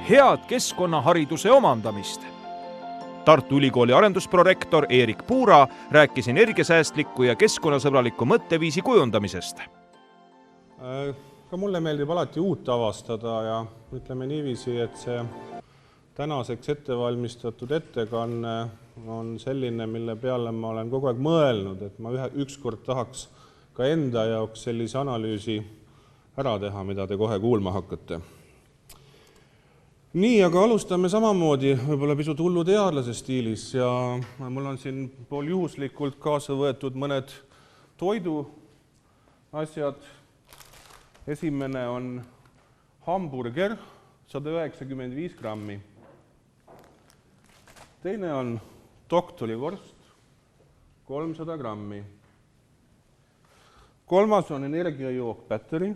head keskkonnahariduse omandamist. Tartu Ülikooli arendusprorektor Erik Puura rääkis energiasäästliku ja keskkonnasõbraliku mõtteviisi kujundamisest. Ka mulle meeldib alati uut avastada ja ütleme niiviisi, et see tänaseks ettevalmistatud ettekanne on selline, mille peale ma olen kogu aeg mõelnud, et ma ükskord tahaks ka enda jaoks sellise analüüsi ära teha, mida te kohe kuulma hakkate. Nii, aga alustame samamoodi võib-olla pisut hullu teadlase stiilis ja mul on siin pool juhuslikult kaasa võetud mõned toidu asjad. Esimene on hamburger, 195 grammi. Teine on doktorivorst, 300 grammi. Kolmas on energiajook Battery,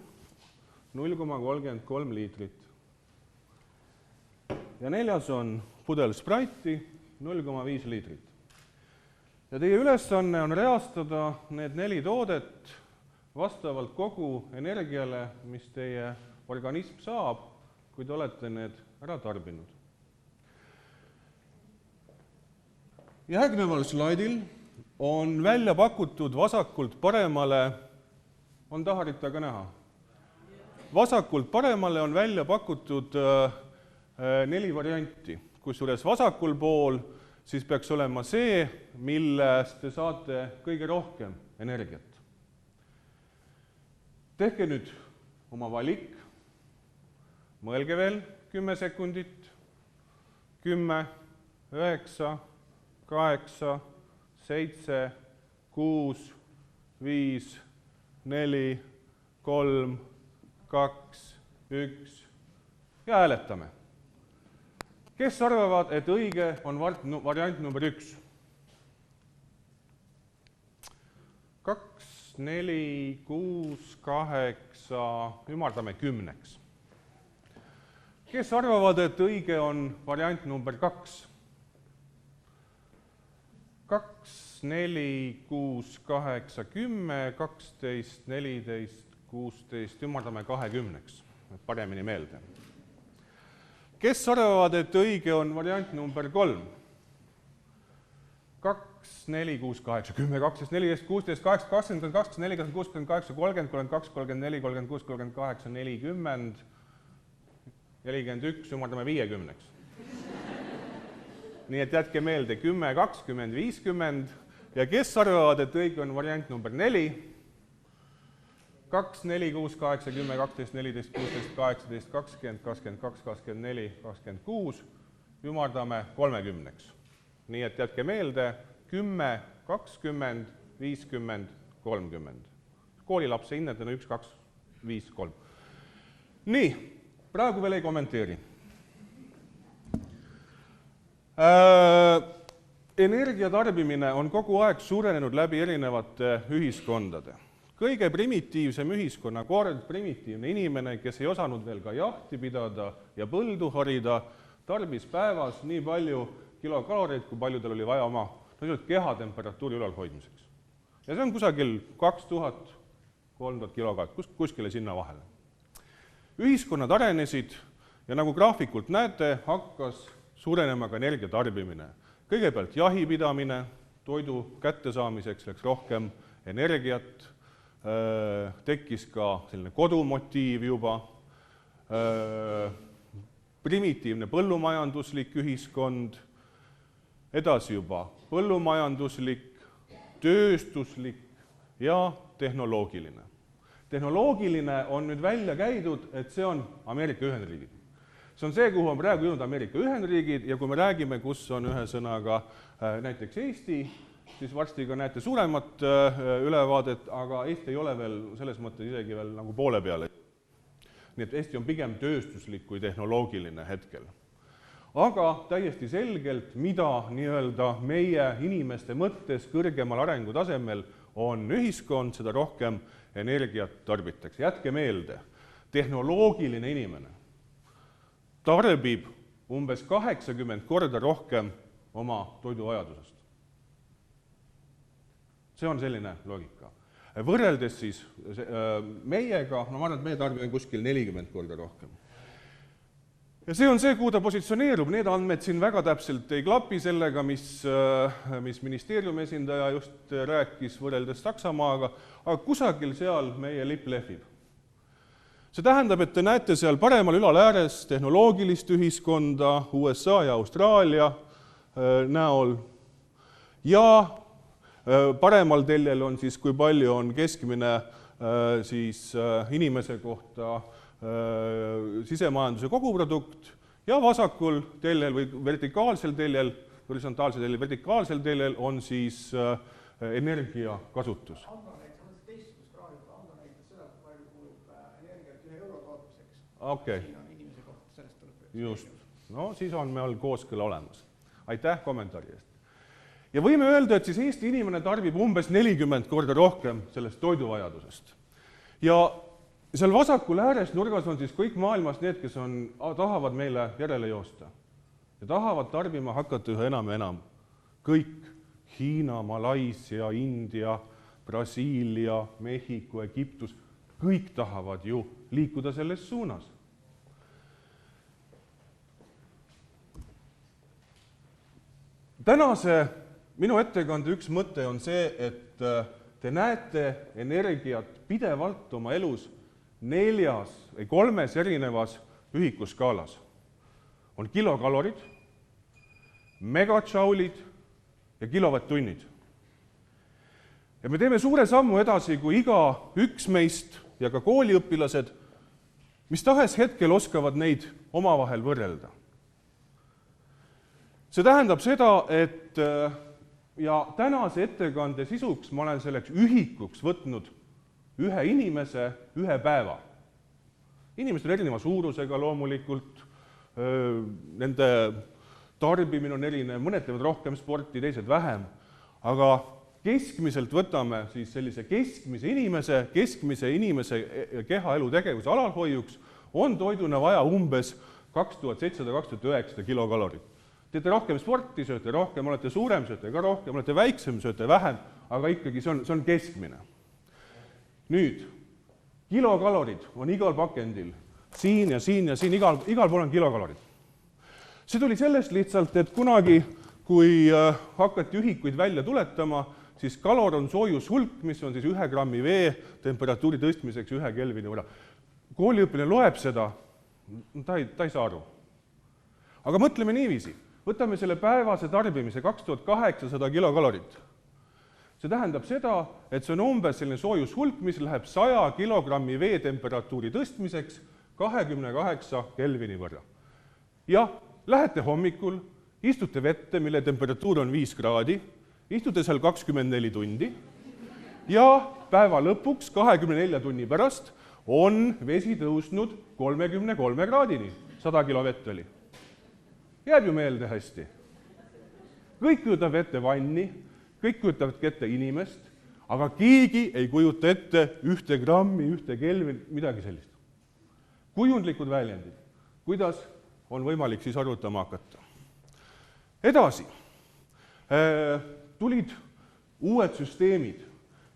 0,33 liitrit. Ja neljas on pudel Sprite'i, 0,5 liitrit. Ja teie ülesanne on reastada need 4 toodet vastavalt kogu energiale, mis teie organism saab, kui te olete need ära tarbinud. Järgneval slaidil on välja pakutud vasakult paremale, on taharita ka näha? Vasakult paremale on välja pakutud 4 varianti, kusjuures vasakul pool siis peaks olema see, millest te saate kõige rohkem energiat. Tehke nüüd oma valik, mõelge veel 10 sekundit, 10, 9, 8, 7, 6, 5, 4, 3, 2, 1 ja hääletame. Kes arvavad, et õige on variant number 1? 2, 4, 6, 8, ümardame 10. Kes arvavad, et õige on variant number 2? 2, 4, 6, 8, 10, 12, 14, 16, ümardame 20, et paremini meelde. Kes arvavad, et õige on variant number 3? 2, 4, 6, 8, 10, 12, 14, 16, 18, 20, 22, 40, 68, 30, 32, 34, 36, 38, 40, 41, ümardame 50. Nii et jätke meelde 10, 20, 50 ja kes arvavad, et õige on variant number 4? 2, 4, 6, 8, 10, 12, 14, 16, 18, 20, 22, 24, 26, ümardame 30. Nii et jätke meelde 10, 20, 50, 30. Koolilapse hinnetena 1, 2, 5, 3. Nii, praegu veel ei kommenteeri. Energiatarbimine on kogu aeg suurenenud läbi erinevate ühiskondade. Kõige primitiivsem ühiskonnakord, primitiivne inimene, kes ei osanud veel ka jahti pidada ja põldu harida, tarbis päevas nii palju kilokaloreid, kui palju tal oli vaja oma kehatemperatuuri ülalhoidmiseks. Ja see on kusagil 2000-3000 kilokalorit, kuskile sinna vahele. Ühiskonnad arenesid ja nagu graafikult näete, hakkas suurenema ka energiatarbimine. Kõigepealt jahipidamine, toidu kättesaamiseks läks rohkem energiat, tekkis ka selline kodumotiiv juba, primitiivne põllumajanduslik ühiskond, edasi juba põllumajanduslik, tööstuslik ja tehnoloogiline. Tehnoloogiline on nüüd välja käidud, et see on Ameerika Ühendriigid. See on see, kuhu on praegu jõudnud Ameerika Ühendriigid ja kui me räägime, kus on ühe sõnaga näiteks Eesti, siis varsti ka näete suuremat ülevaadet, aga Eesti ei ole veel selles mõttes isegi veel nagu poole peale. Nii et Eesti on pigem tööstuslik kui tehnoloogiline hetkel. Aga täiesti selgelt, mida nii-öelda meie inimeste mõttes kõrgemal arengutasemel on ühiskond, seda rohkem energiat tarbitakse. Jätke meelde, tehnoloogiline inimene tarbib umbes 80 korda rohkem oma toiduvajadusest. See on selline loogika. Võrreldes siis meiega, ma arvan, et meie tarbime kuskil 40 korda rohkem. Ja see on see, kuhu ta positsioneerub, need andmed siin väga täpselt ei klapi sellega, mis ministeeriumi esindaja just rääkis võrreldes Saksamaaga, aga kusagil seal meie lipp lehvib. See tähendab, et te näete seal paremal ülalääres tehnoloogilist ühiskonda USA ja Austraalia näol ja paremal teljel on siis, kui palju on keskmine siis inimese kohta sisemajanduse koguprodukt ja vasakul teljel või vertikaalsel teljel, horisontaalsel teljel, vertikaalsel teljel on siis energiakasutus. Okei. Just. No siis on meil kooskõla olemas. Aitäh kommentaari eest. Ja võime öelda, et siis Eesti inimene tarbib umbes 40 korda rohkem sellest toiduvajadusest. Ja seal vasakul ääres nurgas on siis kõik maailmas need, kes tahavad meile järele joosta. Ja tahavad tarbima hakata üha enam ja enam. Kõik Hiina, Malaisia, India, Brasiilia, Mehhiko, Egiptus, kõik tahavad ju liikuda selles suunas. Tänase minu ettekande üks mõte on see, et te näete energiat pidevalt oma elus 3 erinevas ühikuskaalas. On kilokalorid, megatšaulid ja kilovatt-tunnid. Ja me teeme suure sammu edasi, kui iga üks meist ja ka kooliõpilased, mis tahes hetkel oskavad neid omavahel võrrelda. See tähendab seda, et ja tänase ettekande sisuks ma olen selleks ühikuks võtnud ühe inimese, ühe päeva. Inimesed on erineva suurusega loomulikult, nende tarbimine on erinev, mõned teevad rohkem sporti, teised vähem, aga keskmiselt võtame siis sellise keskmise inimese kehaelu tegevuse alalhoiuks on toiduna vaja umbes 2700-2900 kilokalorit. Teete rohkem sporti, sööte rohkem, olete suurem, sööte ka rohkem, olete väiksem, sööte vähem, aga ikkagi see on keskmine. Nüüd, kilokalorid on igal pakendil, siin ja siin ja siin, igal pool on kilokalorid. See tuli sellest lihtsalt, et kunagi, kui hakati ühikuid välja tuletama, siis kalor on soojushulk, mis on siis 1 grammi vee temperatuuri tõstmiseks 1 kelvini võrra. Kooliõpilane loeb seda, ta ei saa aru. Aga mõtleme niiviisi. Võtame selle päevase tarbimise 2800 kilokalorit. See tähendab seda, et see on umbes selline soojushulk, mis läheb 100 kilogrammi vee temperatuuri tõstmiseks 28 kelvini võrra. Ja lähete hommikul, istute vette, mille temperatuur on 5 kraadi, istute seal 24 tundi ja päeva lõpuks 24 tunni pärast on vesi tõusnud 33 kraadini, 100 kilo vett oli. Jääb ju meelde hästi. Kõik kujutavad ette vanni, kõik kujutavad ette inimest, aga keegi ei kujuta ette 1 grammi, 1 kelvin, midagi sellist. Kujundlikud väljendid. Kuidas on võimalik siis arvutama hakata? Edasi. Tulid uued süsteemid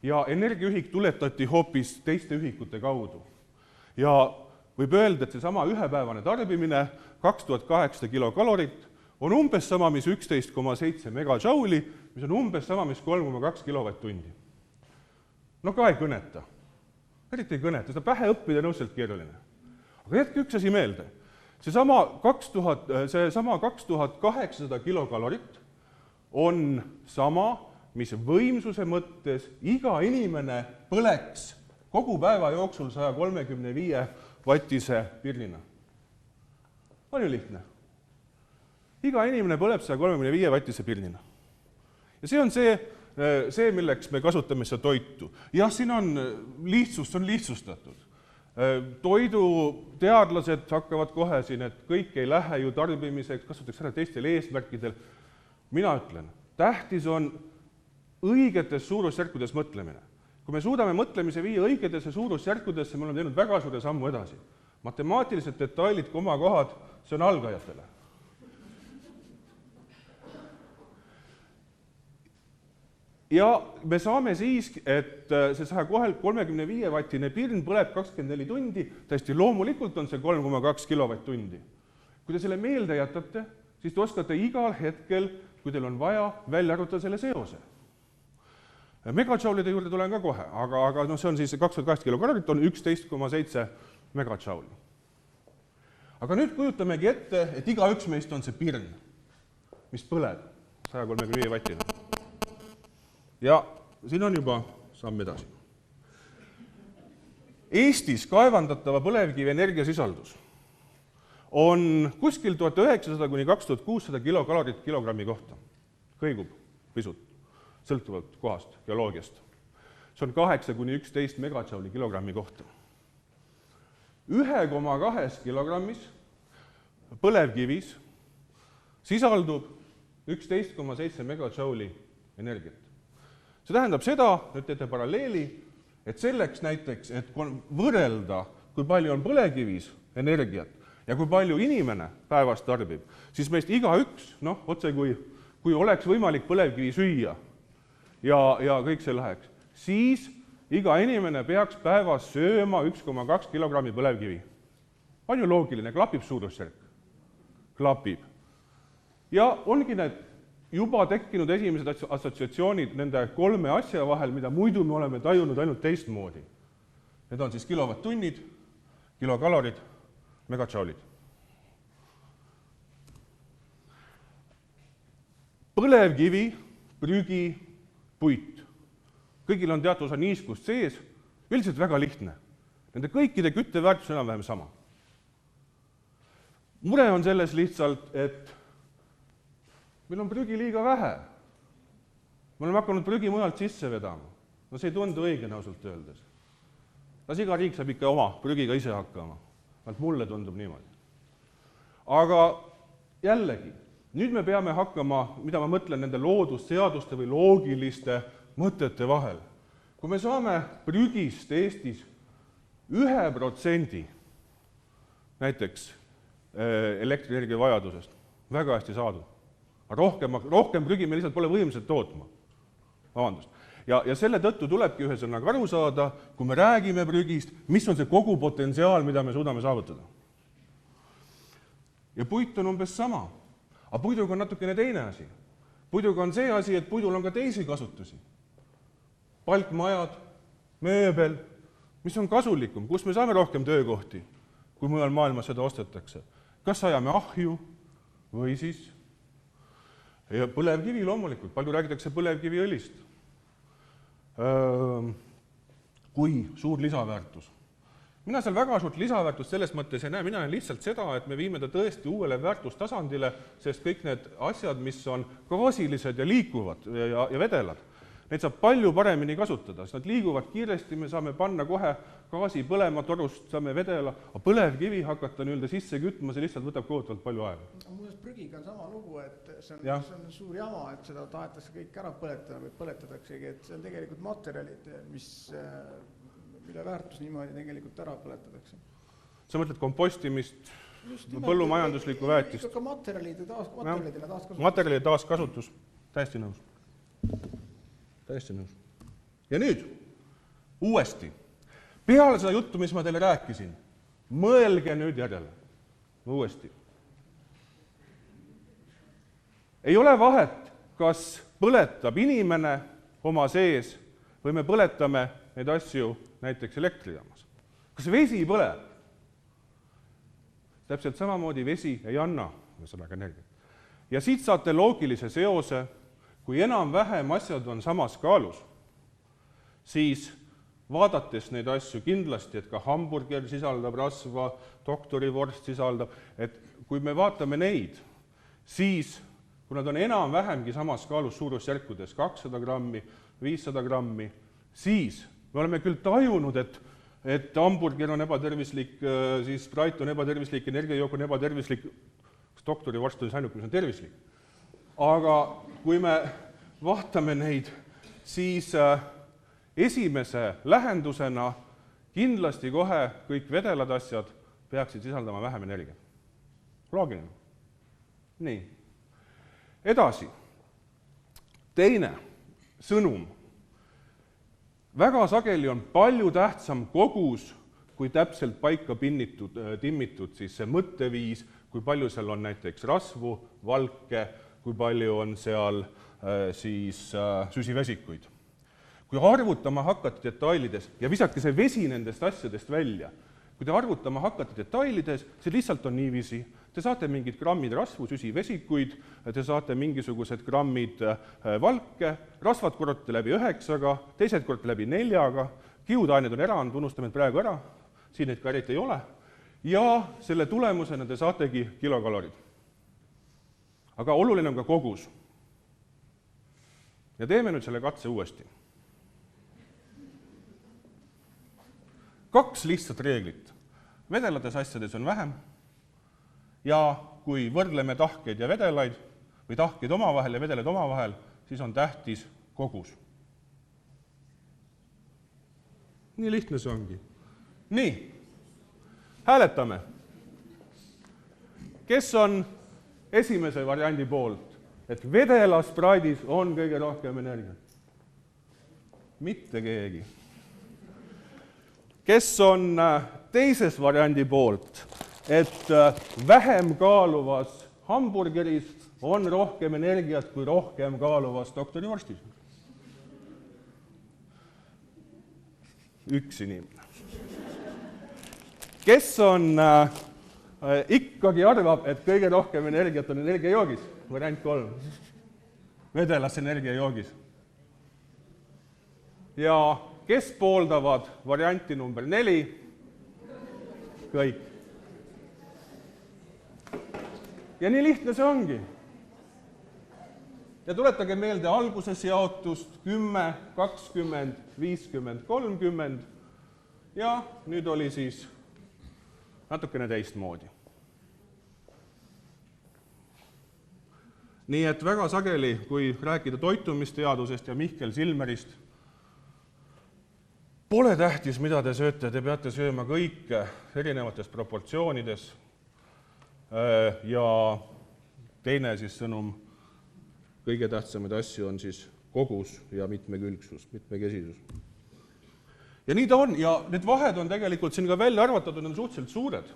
ja energiaühik tuletati hoopis teiste ühikute kaudu. Ja võib öelda, et seesama ühepäevane tarbimine 2800 kilokalorit on umbes sama, mis 11,7 megajouli, mis on umbes sama, mis 3,2 kilovatt-tundi. No ka ei kõneta. Eriti ei kõneta, seda pähe õppida on õudselt keeruline. Aga jätke üks asi meelde. Seesama 2800 kilokalorit on sama, mis võimsuse mõttes iga inimene põleks kogu päeva jooksul 135 vattise pirnina. On ju lihtne. Iga inimene põleb 135 vattise pirnina. Ja see on see, milleks me kasutame seda toitu. Jah, siin on lihtsustatud. Toiduteadlased hakkavad kohe siin, et kõik ei lähe ju tarbimiseks, kasutatakse ära teistel eesmärkidel. Mina ütlen, tähtis on õigetes suurusjärkudes mõtlemine. Kui me suudame mõtlemise viia õigetesse suurusjärkudesse, me oleme teinud väga suure sammu edasi. Matemaatilised detailid, komakohad, see on algajatele. Ja me saame siis, et see 135 vattine pirn põleb 24 tundi, täiesti loomulikult on see 3,2 kilovatt-tundi. Kui te selle meelde jätate, siis te oskate igal hetkel, kui teil on vaja, välja arvutada selle seose. Megajoulide juurde tulen ka kohe, aga no see on siis 28 kilokalorit, on 11,7 megajouli. Aga nüüd kujutamegi ette, et igaüks meist on see pirn, mis põleb 135 vatina. Ja siin on juba samm edasi. Eestis kaevandatava põlevkivi energiasisaldus on kuskil 1900 kuni 2600 kilokalorit kilogrammi kohta. Kõigub pisut, sõltuvalt kohast, geoloogiast. See on 8 kuni 11 megajouli kilogrammi kohta. 1,2 kilogrammis põlevkivis sisaldub 11,7 megajouli energiat. See tähendab seda, nüüd teete paralleeli, et selleks näiteks, et võrrelda, kui palju on põlevkivis energiat ja kui palju inimene päevas tarbib, siis meist igaüks, otse kui oleks võimalik põlevkivi süüa ja kõik see läheks, siis iga inimene peaks päevas sööma 1,2 kilogrammi põlevkivi. On ju loogiline, klapib suurusjärk? Klapib. Ja ongi need juba tekkinud esimesed assotsiatsioonid nende 3 asja vahel, mida muidu me oleme tajunud ainult teistmoodi. Need on siis kilovatt-tunnid, kilokalorid, megajoulid. Põlevkivi, prügi, puit. Kõigil on teatud osa niiskust sees, üldiselt väga lihtne. Nende kõikide kütteväärtus on enam-vähem sama. Mure on selles lihtsalt, et meil on prügi liiga vähe. Me oleme hakanud prügi mujalt sisse vedama. No see ei tundu õigena ausalt öeldes. Las iga riik saab ikka oma prügiga ise hakkama. Mulle tundub niimoodi. Aga jällegi, nüüd me peame hakkama, mida ma mõtlen nende loodusseaduste või loogiliste mõtete vahel. Kui me saame prügist Eestis 1% näiteks elektrienergia vajadusest, väga hästi saadud. Rohkem prügi me lihtsalt pole võimsad tootma. Vabandust. Ja selle tõttu tulebki ühesõnaga aru saada, kui me räägime prügist, mis on see kogu potentsiaal, mida me suudame saavutada. Ja puit on umbes sama. Aga puiduga on natukene teine asi. Puiduga on see asi, et puidul on ka teisi kasutusi. Palkmajad, mööbel, mis on kasulikum, kus me saame rohkem töökohti, kui mujal maailmas seda ostetakse. Kas ajame ahju või siis ja põlevkivi loomulikult, palju räägitakse põlevkiviõlist. Kui suur lisaväärtus. Mina seal väga suurt lisaväärtust selles mõttes ei näe, mina näen lihtsalt seda, et me viime ta tõesti uuele väärtustasandile, sest kõik need asjad, mis on gaasilised ja liikuvad ja vedelad, neid saab palju paremini kasutada, sest nad liiguvad kiiresti, me saame panna kohe gaasi põlema torust, saame vedela, aga põlevkivi hakata sisse kütma, see lihtsalt võtab kohutavalt palju aega. Muuseas prügiga on sama lugu, et see on suur jama, et seda tahetakse kõik ära põletada või põletadaksegi, et see on tegelikult materjalid, mille väärtus niimoodi tegelikult ära põletatakse. Sa mõtled kompostimist, põllumajanduslikku väetist? Ka materjalide taaskasutus. Materjalide taaskasutus, täiesti nõus. Täiesti nõus. Ja nüüd, uuesti, peale seda juttu, mis ma teile rääkisin, mõelge nüüd järele. Uuesti. Ei ole vahet, kas põletab inimene oma sees või me põletame neid asju näiteks elektrijaamas. Kas vesi põleb? Täpselt samamoodi vesi ei anna ühesõnaga energiat. Ja siit saate loogilise seose, kui enam-vähem asjad on samas kaalus, siis vaadates neid asju kindlasti, et ka hamburger sisaldab rasva, doktorivorst sisaldab, et kui me vaatame neid, siis kui nad on enam-vähemgi samas kaalus suurusjärkudes 200 grammi, 500 grammi, siis me oleme küll tajunud, et hamburger on ebatervislik, siis Sprite on ebatervislik, energiajook on ebatervislik, doktorivorst on ainuke, mis on tervislik. Aga kui me vaatame neid, siis esimese lähendusena kindlasti kohe kõik vedelad asjad peaksid sisaldama vähem energiat. Loogiline. Nii. Edasi. Teine sõnum. Väga sageli on palju tähtsam kogus kui täpselt paika timmitud siis see mõtteviis, kui palju seal on näiteks rasvu, valke, kui palju on seal siis süsivesikuid. Kui arvutama hakkate detailides ja visake see vesi nendest asjadest välja, kui te arvutama hakkate detailides, see lihtsalt on niiviisi. Te saate mingid grammid rasvu, süsivesikuid, te saate mingisugused grammid valke, rasvad korrute läbi 9-ga, teised korrute läbi 4-ga, kiudained on erand, unustame praegu ära, siin neid ka eriti ei ole, ja selle tulemusena te saategi kilokalorid. Aga oluline on ka kogus. Ja teeme nüüd selle katse uuesti. 2 lihtsat reeglit. Vedelates asjades on vähem ja kui võrdleme tahkeid ja vedelaid või tahkeid omavahel ja vedelaid omavahel, siis on tähtis kogus. Nii lihtne see ongi. Nii, hääletame. Kes on esimese variandi poolt, et vedela spraidis on kõige rohkem energiat? Mitte keegi. Kes on teises variandi poolt, et vähem kaaluvas hamburgeris on rohkem energiat kui rohkem kaaluvas doktorivorstis? Üks inimene. Kes on ikkagi arvab, et kõige rohkem energiat on energiajoogis? Variant 3. Vedelas energiajoogis. Ja kes pooldavad varianti number 4? Kõik. Ja nii lihtne see ongi. Ja tuletage meelde alguses jaotust 10, 20, 50, 30 ja nüüd oli siis natukene teistmoodi. Nii et väga sageli, kui rääkida toitumisteadusest ja Mihkel Silmerist, pole tähtis, mida te sööte, te peate sööma kõike erinevates proportsioonides ja teine siis sõnum, kõige tähtsamaid asju on siis kogus ja mitmekülgsus, mitmekesisus. Ja nii ta on ja need vahed on tegelikult siin ka välja arvatud, on suhteliselt suured,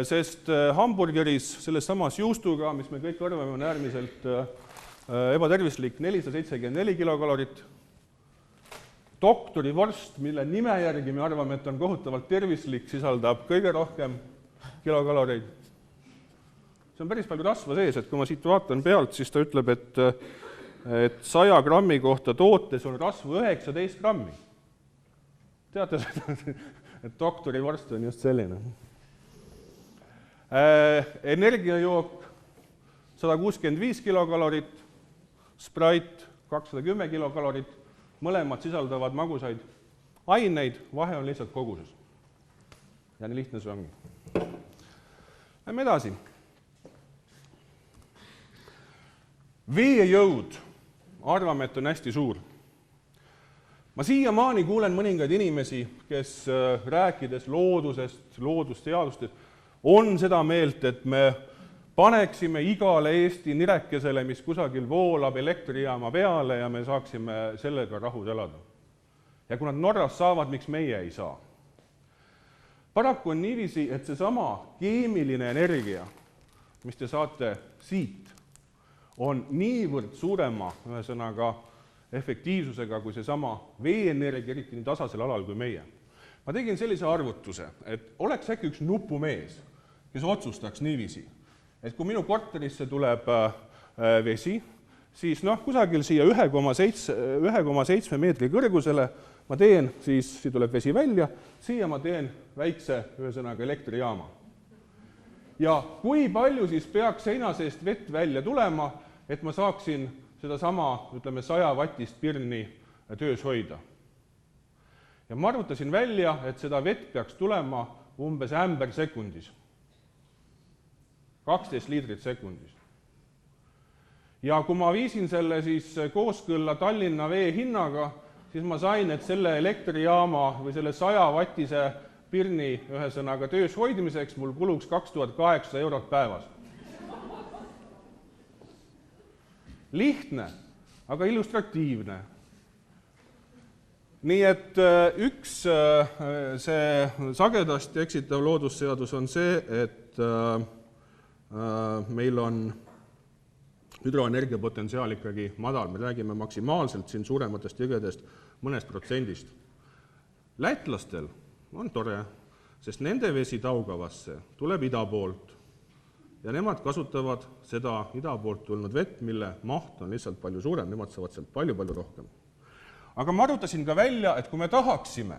sest hamburgeris selles samas juustuga, mis me kõik arvame, on äärmiselt ebatervislik 474 kilokalorit, doktorivorst, mille nime järgi me arvame, et on kohutavalt tervislik, sisaldab kõige rohkem kilokaloreid. See on päris palju rasva sees, et kui ma siit vaatan pealt, siis ta ütleb, et 100 grammi kohta tootes on rasvu 19 grammi. Teate seda, et doktorivorst on just selline. Energiajook 165 kilokalorit, Sprite 210 kilokalorit, mõlemad sisaldavad magusaid aineid, vahe on lihtsalt koguses. Ja nii lihtne see ongi. Lähme edasi. Veejõud, arvame, et on hästi suur. Ma siiamaani kuulen mõningaid inimesi, kes rääkides loodusest, loodusteadustest, on seda meelt, et me paneksime igale Eesti nirekesele, mis kusagil voolab elektrijaama peale ja me saaksime sellega rahus elada. Ja kui nad Norras saavad, miks meie ei saa? Paraku on niiviisi, et seesama keemiline energia, mis te saate siit, on niivõrd suurema ühesõnaga efektiivsusega kui seesama veeenergia, eriti nii tasasel alal kui meie. Ma tegin sellise arvutuse, et oleks äkki üks nupumees, kes otsustaks niiviisi, et kui minu korterisse tuleb vesi, siis kusagil siia 1,7 meetri kõrgusele ma teen, siis tuleb vesi välja, siia ma teen väikse ühesõnaga elektrijaama. Ja kui palju siis peaks seina seest vett välja tulema, et ma saaksin sedasama, ütleme, 100 wattist pirni töös hoida. Ja ma arvutasin välja, et seda vett peaks tulema umbes ämber sekundis. 12 liitrit sekundis. Ja kui ma viisin selle siis kooskõlla Tallinna vee hinnaga, siis ma sain, et selle elektrijaama või selle 100 wattise pirni ühesõnaga töös hoidmiseks mul kuluks 2800 eurot päevas. Lihtne, aga illustratiivne. nii et üks see sagedasti eksitav loodusseadus on see, et meil on hüdroenergia potentsiaal ikkagi madal, me räägime maksimaalselt siin suurematest jõgedest mõnest protsendist. Lätlastel on tore, sest nende vesi Daugavasse tuleb ida poolt ja nemad kasutavad seda ida poolt tulnud vett, mille maht on lihtsalt palju suurem, nemad saavad sealt palju-palju rohkem. Aga ma arutasin ka välja, et kui me tahaksime,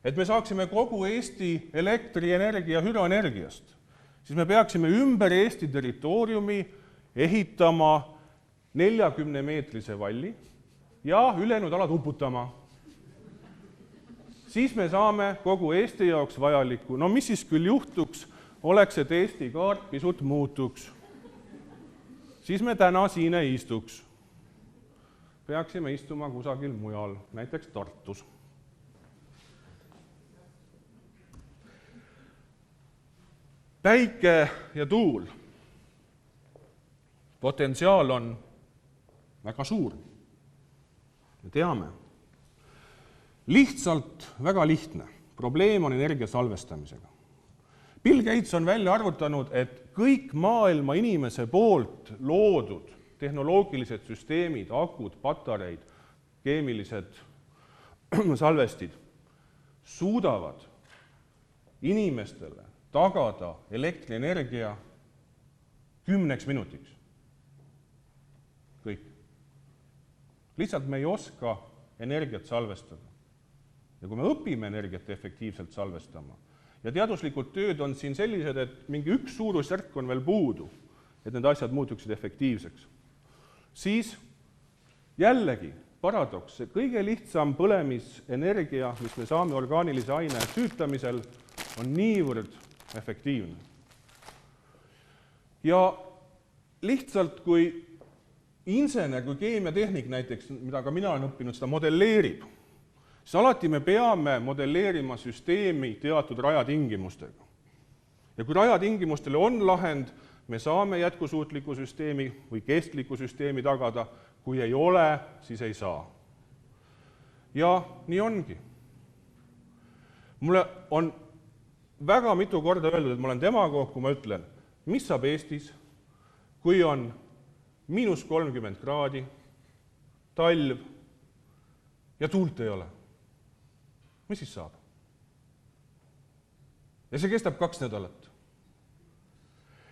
et me saaksime kogu Eesti elektrienergia hüdroenergiast, siis me peaksime ümber Eesti territooriumi ehitama 40-meetrise valli ja ülejäänud alad uputama. Siis me saame kogu Eesti jaoks vajaliku, no mis siis küll juhtuks, oleks, et Eesti kaart pisut muutuks. Siis me täna siin ei istuks. Peaksime istuma kusagil mujal, näiteks Tartus. Päike ja tuul. Potentsiaal on väga suur. Me teame. Lihtsalt väga lihtne. Probleem on energia salvestamisega. Bill Gates on välja arvutanud, et kõik maailma inimese poolt loodud tehnoloogilised süsteemid, akud, patareid, keemilised salvestid suudavad inimestele tagada elektrienergia 10 minutiks. Kõik. Lihtsalt me ei oska energiat salvestada. Ja kui me õpime energiat efektiivselt salvestama, ja teaduslikud tööd on siin sellised, et mingi üks suurusjärk on veel puudu, et need asjad muutuksid efektiivseks, siis jällegi paradoks, see kõige lihtsam põlemisenergia, mis me saame orgaanilise aine süütamisel, on niivõrd efektiivne. Ja lihtsalt kui insener, kui keemiatehnik näiteks, mida ka mina olen õppinud, seda modelleerib, siis alati me peame modelleerima süsteemi teatud rajatingimustega. Ja kui rajatingimustele on lahend, me saame jätkusuutliku süsteemi või kestliku süsteemi tagada, kui ei ole, siis ei saa. Ja nii ongi. Mulle on väga mitu korda öeldud, et ma olen demagoog, kui ma ütlen, mis saab Eestis, kui on -30 kraadi, talv ja tuult ei ole. Mis siis saab? Ja see kestab 2 nädalat.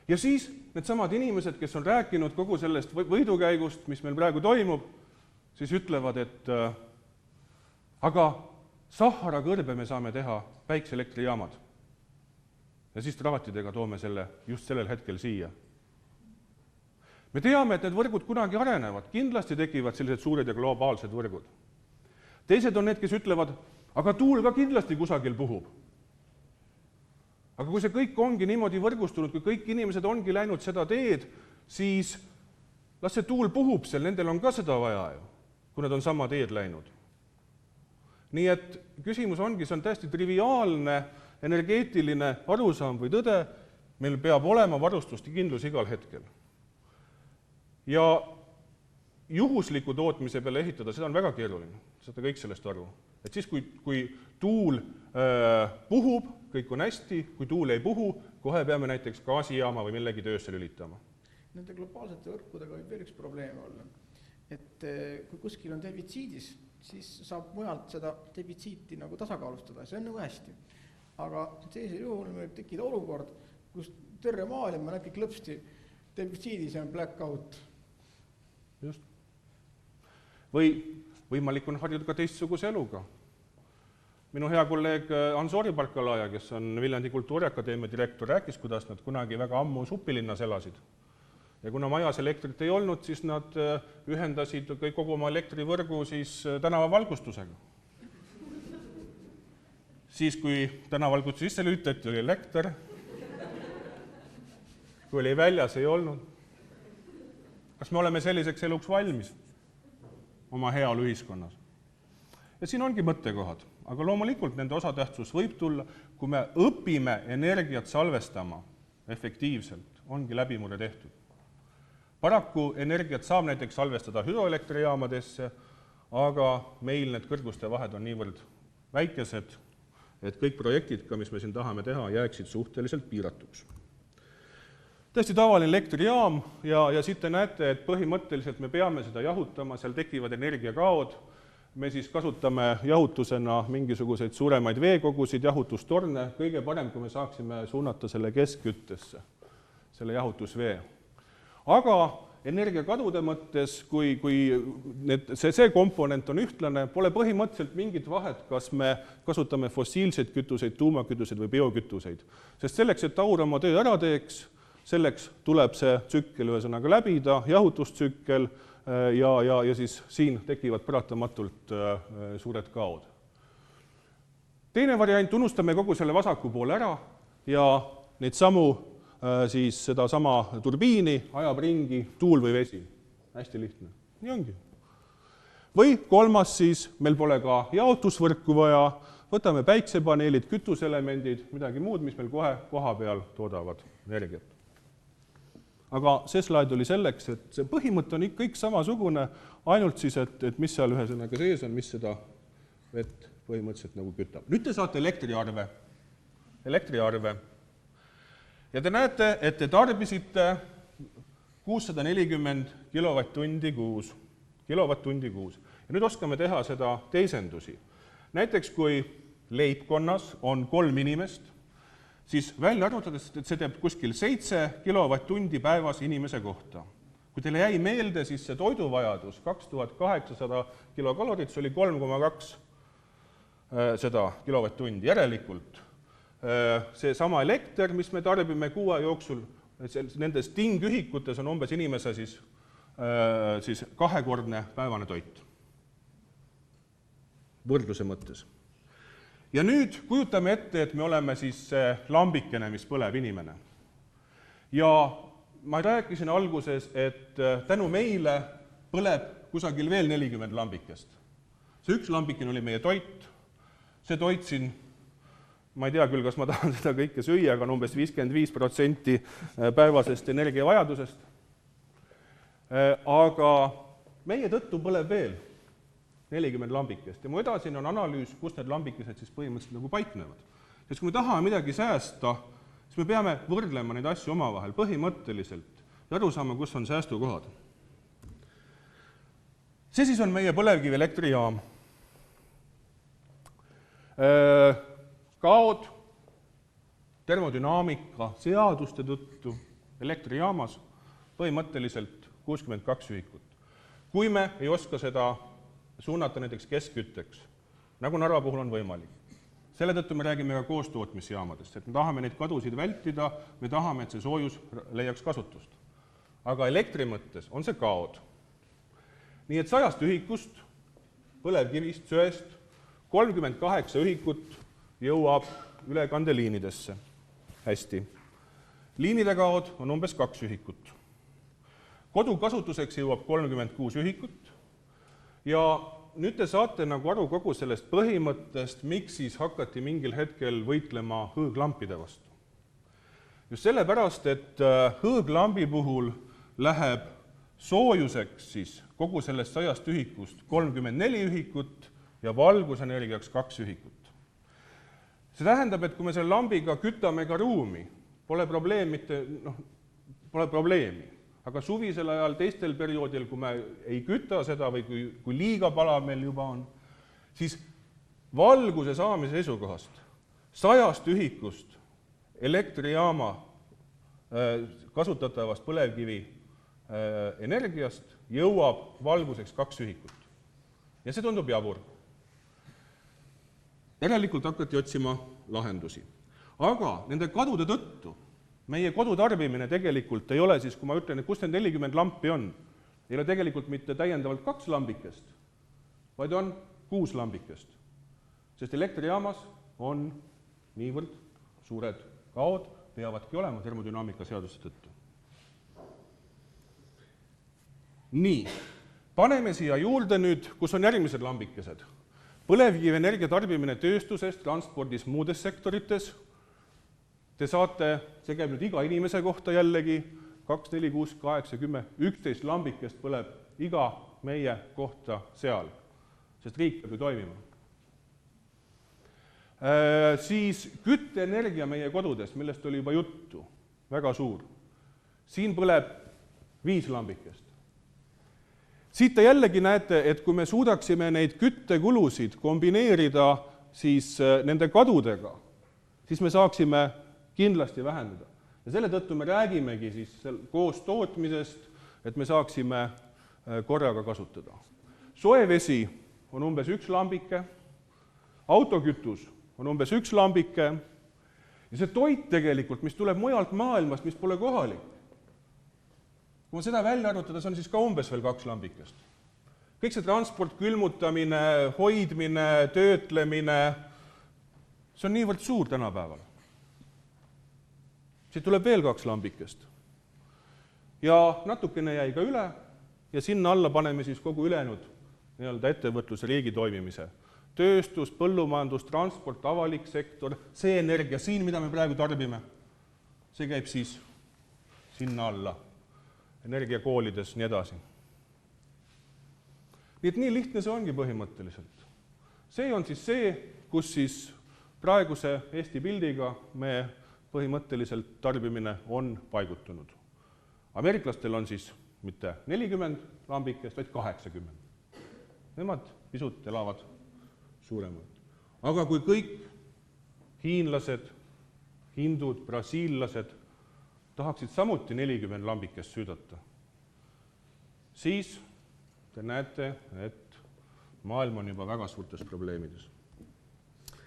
Ja siis need samad inimesed, kes on rääkinud kogu sellest võidukäigust, mis meil praegu toimub, siis ütlevad, et aga Sahara kõrbe me saame teha päikseelektrijaamad. Ja siis traatidega toome selle just sellel hetkel siia. Me teame, et need võrgud kunagi arenevad, kindlasti tekivad sellised suured ja globaalsed võrgud. Teised on need, kes ütlevad, aga tuul ka kindlasti kusagil puhub. Aga kui see kõik ongi niimoodi võrgustunud, kui kõik inimesed ongi läinud seda teed, siis las see tuul puhub seal, nendel on ka seda vaja ju, kui nad on sama teed läinud. Nii et küsimus ongi, see on täiesti triviaalne, energeetiline arusaam või tõde, meil peab olema varustust ja kindlus igal hetkel. Ja juhusliku tootmise peale ehitada, seda on väga keeruline, saate kõik sellest aru. Et siis, kui tuul puhub, kõik on hästi, kui tuul ei puhu, kohe peame näiteks gaasijaama või millegi töösse lülitama. Nende globaalsete võrkudega võib veel üks probleem olla. Et kui kuskil on defitsiidis, siis saab mujalt seda defitsiiti nagu tasakaalustada, see on nagu hästi. Aga sellisel juhul võib tekkida olukord, kus terve maailm on äkki klõpsti defitsiidis on blackout. Just. Või võimalik on harjuda ka teistsuguse eluga. Minu hea kolleeg Ansori Parkalaja, kes on Viljandi Kultuuriakadeemia direktor, rääkis, kuidas nad kunagi väga ammu supilinnas elasid. Ja kuna majas elektrit ei olnud, siis nad ühendasid kogu oma elektrivõrgu siis tänavavalgustusega. Siis, kui tänavalgustus sisse lülitati, oli elekter. Kui oli väljas, ei olnud. Kas me oleme selliseks eluks valmis oma heaolu ühiskonnas? Ja siin ongi mõttekohad, aga loomulikult nende osatähtsus võib tulla, kui me õpime energiat salvestama efektiivselt, ongi läbimurre tehtud. Paraku energiat saab näiteks salvestada hüdroelektrijaamadesse, aga meil need kõrguste vahed on niivõrd väikesed, et kõik projektid, ka mis me siin tahame teha, jääksid suhteliselt piiratuks. Täiesti tavaline elektrijaam ja siit te näete, et põhimõtteliselt me peame seda jahutama, seal tekivad energiakaod, me siis kasutame jahutusena mingisuguseid suuremaid veekogusid, jahutustorne, kõige parem, kui me saaksime suunata selle keskküttesse, selle jahutusvee. Aga energiakadude mõttes, kui see komponent on ühtlane, pole põhimõtteliselt mingit vahet, kas me kasutame fossiilseid kütuseid, tuumakütuseid või biokütuseid. Sest selleks, et aur oma töö ära teeks, selleks tuleb see tsükkel ühesõnaga läbida, jahutustsükkel, ja siis siin tekivad paratamatult suured kaod. Teine variant, unustame kogu selle vasaku poole ära ja neid samu, siis sedasama turbiini ajab ringi tuul või vesi. Hästi lihtne. Nii ongi. Või kolmas siis, meil pole ka jaotusvõrku vaja, võtame päiksepaneelid, kütuselemendid, midagi muud, mis meil kohe koha peal toodavad energiat. Aga see slaid oli selleks, et see põhimõte on kõik samasugune, ainult siis, et mis seal ühesõnaga sees on, mis seda vett põhimõtteliselt nagu kütab. Nüüd te saate elektriarve. Ja te näete, et te tarbisite 640 kilovatt-tundi kuus. Ja nüüd oskame teha seda teisendusi. Näiteks, kui leibkonnas on 3 inimest, siis välja arvutades, et see teeb kuskil 7 kilovatt-tundi päevas inimese kohta. Kui teile jäi meelde, siis see toiduvajadus 2800 kilokalorit, see oli 3,2 seda kilovatt-tundi. Järelikult see sama elekter, mis me tarbime 6 aja jooksul, nendes tingühikutes on umbes inimese siis 2-kordne päevane toit. Võrdluse mõttes. Ja nüüd kujutame ette, et me oleme siis lambikene, mis põleb inimene. Ja ma rääkisin alguses, et tänu meile põleb kusagil veel 40 lambikest. See üks lambikene oli meie toit. See toit siin, ma ei tea küll, kas ma tahan seda kõike süüa, aga on umbes 55% päevasest energiavajadusest. Aga meie tõttu põleb veel 40 lambikest ja mu edasine on analüüs, kus need lambikesed siis põhimõtteliselt nagu paiknevad. Sest kui me tahame midagi säästa, siis me peame võrdlema neid asju omavahel põhimõtteliselt ja aru saama, kus on säästukohad. See siis on meie põlevkivi elektrijaam. Kaod termodünaamika seaduste tõttu elektrijaamas põhimõtteliselt 62 ühikut. Kui me ei oska seda suunata näiteks keskkütteks, nagu Narva puhul on võimalik. Selle tõttu me räägime ka koostootmisjaamadest, et me tahame neid kadusid vältida, me tahame, et see soojus leiaks kasutust. Aga elektri mõttes on see kaod. Nii et 100 ühikust, põlevkivist, söest, 38 ühikut jõuab ülekandeliinidesse. Hästi. Liinide kaod on umbes 2 ühikut. Kodukasutuseks jõuab 36 ühikut. Ja nüüd te saate nagu aru kogu sellest põhimõttest, miks siis hakati mingil hetkel võitlema hõõglampide vastu. Just sellepärast, et hõõglambi puhul läheb soojuseks siis kogu sellest 100 ühikust 34 ühikut ja valgusenergiaks 2 ühikut. See tähendab, et kui me selle lambiga kütame ka ruumi, pole probleemi. Aga suvisel ajal, teistel perioodil, kui me ei küta seda või kui liiga palav meil juba on, siis valguse saamise seisukohast 100 ühikust elektrijaama kasutatavast põlevkivi energiast jõuab valguseks 2 ühikut. Ja see tundub jabur. Järelikult hakati otsima lahendusi. Aga nende kadude tõttu meie kodutarbimine tegelikult ei ole siis, kui ma ütlen, et kus need 40 lampi on, ei ole tegelikult mitte täiendavalt 2 lambikest, vaid on 6 lambikest. Sest elektrijaamas on niivõrd suured kaod, peavadki olema termodünaamika seaduste tõttu. Nii, paneme siia juurde nüüd, kus on järgmised lambikesed. Põlevkivi energia tarbimine tööstuses, transpordis, muudes sektorites. Te saate, see käib nüüd iga inimese kohta jällegi, 2, 4, 6, 8, 10, 11 lambikest põleb iga meie kohta seal. sest riik peab ju toimima. Siis kütteenergia meie kodudest, millest oli juba juttu, väga suur. Siin põleb 5 lambikest. Siit te jällegi näete, et kui me suudaksime neid küttekulusid kombineerida siis nende kadudega, siis me saaksime kindlasti vähendada. Ja selle tõttu me räägimegi siis koos tootmisest, et me saaksime korraga kasutada. Soevesi on umbes 1 lambike, autokütus on umbes 1 lambike ja see toit tegelikult, mis tuleb mujalt maailmast, mis pole kohalik. Kui ma seda välja arvutada, see on siis ka umbes veel 2 lambikest. Kõik see transport, külmutamine, hoidmine, töötlemine, see on niivõrd suur tänapäeval. Siit tuleb veel 2 lambikest. Ja natukene jäi ka üle ja sinna alla paneme siis kogu ülejäänud ettevõtluse riigi toimimise. Tööstus, põllumajandus, transport, avalik sektor, see energia siin, mida me praegu tarbime, see käib siis sinna alla, energiakoolides, nii edasi. Nii et nii lihtne see ongi põhimõtteliselt. See on siis see, kus siis praeguse Eesti pildiga me põhimõtteliselt tarbimine on paigutunud. Ameeriklastel on siis mitte 40 lambikest, vaid 80. Nemad pisut elavad suuremalt. Aga kui kõik hiinlased, hindud, brasiillased tahaksid samuti 40 lambikest süüdata, siis te näete, et maailm on juba väga suurtes probleemides.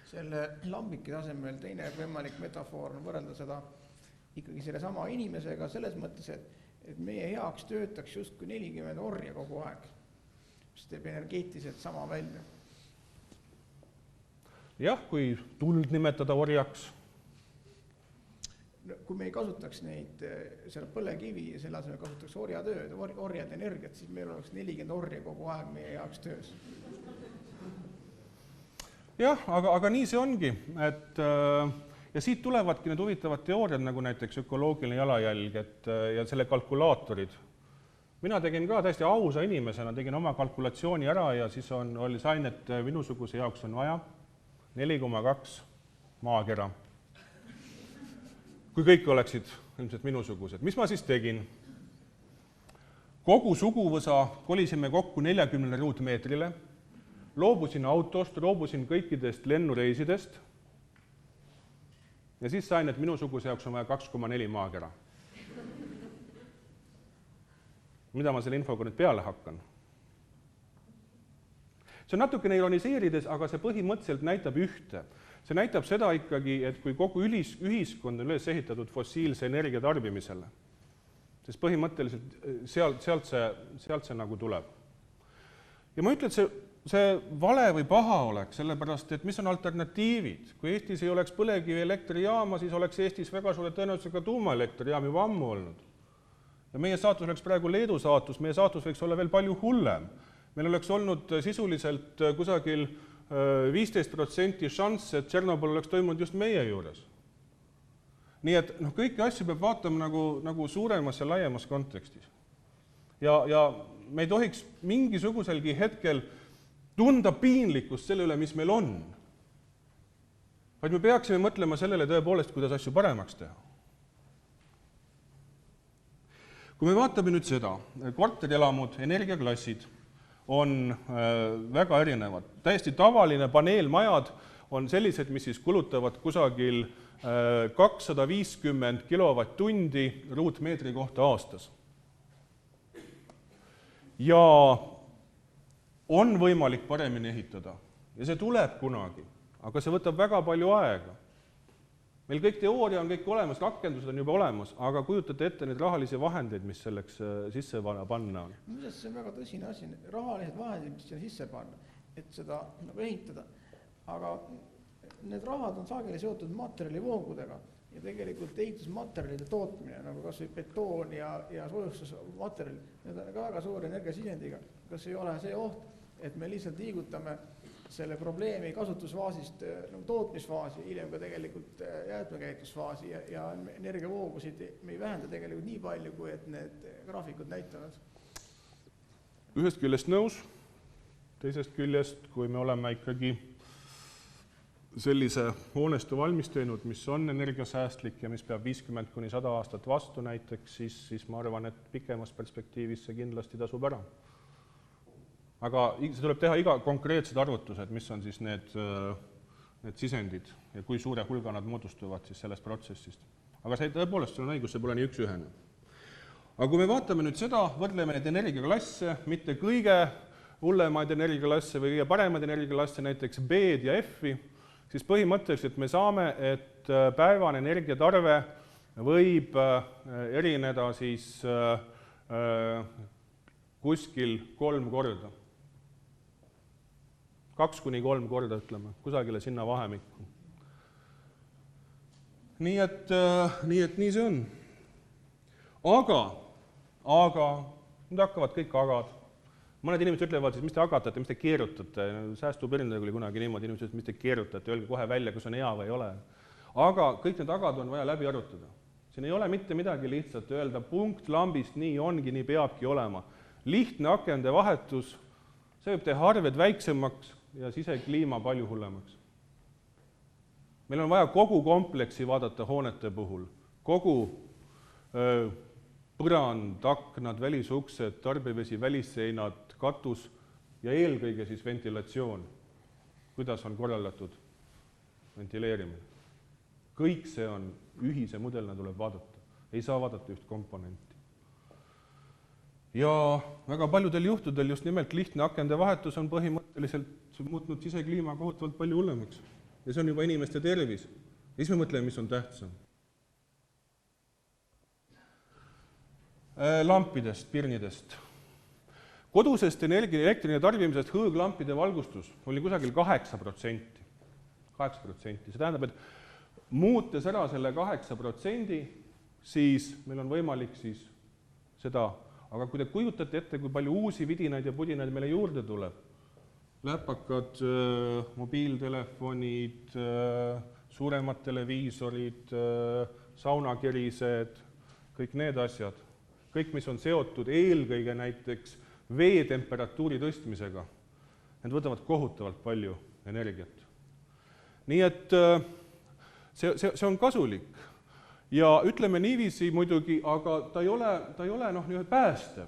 Selle lambike tasemel teine võimalik metafoor on võrrelda seda ikkagi selle sama inimesega selles mõttes, et meie heaks töötaks justkui 40 orja kogu aeg, mis teeb energeetiliselt sama välja. Jah, kui tuld nimetada orjaks. Kui me ei kasutaks neid seal põlekivi ja selle asemel kasutaks orjatööd, orjad energiat, siis meil oleks 40 orja kogu aeg meie heaks töös. Jah, aga nii see ongi, et ja siit tulevadki need huvitavad teooriad, nagu näiteks ökoloogiline jalajälg ja selle kalkulaatorid. Mina tegin ka täiesti ausa inimesena, tegin oma kalkulatsiooni ära ja siis oli sain, et minusuguse jaoks on vaja 4,2 maakera. Kui kõik oleksid ilmselt minusugused. Mis ma siis tegin? Kogu suguvõsa kolisime kokku 40 ruutmeetrile, loobusin autost, loobusin kõikidest lennureisidest ja siis sain, et minusuguse jaoks on vaja 2,4 maakera. Mida ma selle infoga nüüd peale hakkan? See on natukene ironiseerides, aga see põhimõtteliselt näitab ühte. See näitab seda ikkagi, et kui kogu ühiskond on üles ehitatud fossiilse energia tarbimisele, siis põhimõtteliselt sealt see nagu tuleb. Ja ma ütlen, et see vale või paha oleks, sellepärast, et mis on alternatiivid? Kui Eestis ei oleks põlevkivi elektrijaama, siis oleks Eestis väga suure tõenäosusega tuumaelektrijaam juba ammu olnud. Ja meie saatus oleks praegu Leedu saatus, meie saatus võiks olla veel palju hullem. Meil oleks olnud sisuliselt kusagil 15% šanss, et Tšernobõl oleks toimunud just meie juures. Nii et kõiki asju peab vaatama nagu suuremas ja laiemas kontekstis. Ja me ei tohiks mingisuguselgi hetkel tunda piinlikkust selle üle, mis meil on. Vaid me peaksime mõtlema sellele tõepoolest, kuidas asju paremaks teha. Kui me vaatame nüüd seda, korterelamud, energiaklassid on väga erinevad. Täiesti tavaline paneelmajad on sellised, mis siis kulutavad kusagil 250 kilovatt-tundi ruutmeetri kohta aastas. Ja on võimalik paremini ehitada ja see tuleb kunagi, aga see võtab väga palju aega. Meil kõik teooria on kõik olemas, rakendused on juba olemas, aga kujutate ette neid rahalisi vahendeid, mis selleks sisse panna on. See on väga tõsine asi, rahalised vahendid, mis sinna sisse panna, et seda ehitada. Aga need rahad on sageli seotud materjalivoogudega ja tegelikult ehitusmaterjalide tootmine, nagu kas või betoon ja soojustusmaterjal, need on ka väga suure energiasisendiga. Kas ei ole see oht, et me lihtsalt liigutame selle probleemi kasutusfaasist tootmisfaasi, hiljem ka tegelikult jäätmekäitlusfaasi ja energiavoogusid me ei vähenda tegelikult nii palju, kui et need graafikud näitavad? Ühest küljest nõus, teisest küljest, kui me oleme ikkagi sellise hoonestu valmis teinud, mis on energiasäästlik ja mis peab 50–100 aastat vastu näiteks, siis ma arvan, et pikemas perspektiivis see kindlasti tasub ära. Aga see tuleb teha iga konkreetsed arvutused, mis on siis need sisendid ja kui suure hulga nad moodustuvad siis sellest protsessist. Aga see tõepoolest, sul on õigus, see pole nii üks-ühene. Aga kui me vaatame nüüd seda, võrdleme need energiaklasse, mitte kõige hullemaid energiaklasse või kõige paremaid energiaklasse, näiteks B-d ja F-i, siis põhimõtteliselt me saame, et päevane energiatarve võib erineda siis kuskil 3 korda. 2–3 korda, ütleme, kusagile sinna vahemikku. Nii et nii see on. Aga nüüd hakkavad kõik agad. Mõned inimesed ütlevad, siis mis te agatate, mis te keerutate. Säästupirnidega oli kunagi niimoodi, inimesed ütlevad, mis te keerutate, öelge kohe välja, kas on hea või ei ole. Aga kõik need agad on vaja läbi arutada. Siin ei ole mitte midagi lihtsalt öelda, punkt lambist, nii ongi, nii peabki olema. Lihtne akende vahetus, see võib teha arved väiksemaks ja sisekliima palju hullemaks. Meil on vaja kogu kompleksi vaadata hoonete puhul, kogu põrand, aknad, välisuksed, tarbevesi, välisseinad, katus ja eelkõige siis ventilatsioon. Kuidas on korraldatud ventileerimine? Kõik see on ühise mudelina tuleb vaadata. Ei saa vaadata üht komponenti. Ja väga paljudel juhtudel just nimelt lihtne akende vahetus on põhimõtteliselt muutnud sisekliima kohutavalt palju hullemaks. Ja see on juba inimeste tervis. Ja siis me mõtleme, mis on tähtsam. Lampidest, pirnidest. Kodusest elektrine tarbimisest hõõglampide valgustus oli kusagil 8%. 8%. See tähendab, et muutes ära selle 8%, siis meil on võimalik siis seda, aga kui te kujutate ette, kui palju uusi vidinaid ja pudinaid meile juurde tuleb, läpakad, mobiiltelefonid, suuremad televiisorid, saunakerised, kõik need asjad, kõik, mis on seotud eelkõige näiteks veetemperatuuri tõstmisega, need võtavad kohutavalt palju energiat. Nii et see on kasulik ja ütleme niiviisi muidugi, aga ta ei ole päästev.